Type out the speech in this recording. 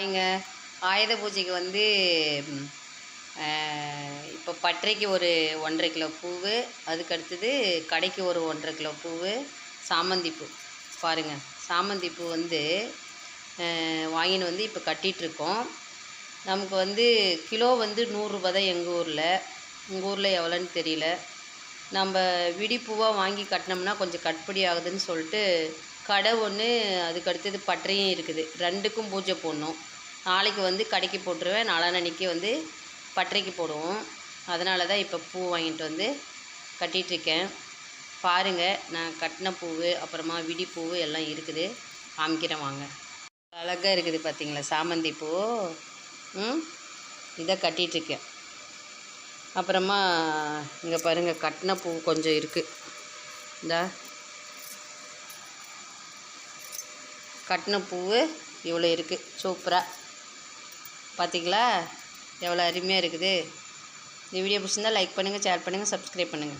இங்க ஆயுத பூஜைக்கு வந்து இப்போ பட்டறைக்கு ஒரு 1.5 கிலோ பூவு, அதுக்கு அடுத்தது கடைக்கு ஒரு 1.5 கிலோ பூவு, சாமந்தி பூ பாருங்கள். சாமந்தி பூ வந்து வாங்கின்னு வந்து இப்போ கட்டிகிட்ருக்கோம். நமக்கு வந்து கிலோ வந்து 100 ரூபா தான் எங்கள் ஊரில். உங்கள் ஊரில் எவ்வளோன்னு தெரியல. நம்ம விடிப்பூவாக வாங்கி கட்டினோம்னா கொஞ்சம் கட்டுப்படி ஆகுதுன்னு சொல்லிட்டு கடை ஒன்று, அதுக்கு அடுத்தது பட்டறையும் இருக்குது. 2க்கும் பூஜை போடணும். நாளைக்கு வந்து கடைக்கு போட்டுருவேன், நாளான்னைக்கு வந்து பட்டறைக்கு போடுவோம். அதனால தான் இப்போ பூ வாங்கிட்டு வந்து கட்டிகிட்ருக்கேன். பாருங்கள், நான் கட்டின பூவு அப்புறமா விடிப்பூவு எல்லாம் இருக்குது, காமிக்கிறேன் வாங்க. அழகாக இருக்குது பார்த்தீங்களா சாமந்தி பூ. இதை கட்டிகிட்ருக்கேன். அப்புறமா இங்கே பாருங்கள், கட்டின பூ கொஞ்சம் இருக்குது. இந்த கட்டின பூவு இவ்வளோ இருக்குது, சூப்பராக பார்த்தீங்களா எவ்வளோ அருமையாக இருக்குது. இந்த வீடியோ பிடிச்சிருந்தால் லைக் பண்ணுங்கள், ஷேர் பண்ணுங்கள், சப்ஸ்கிரைப் பண்ணுங்கள்.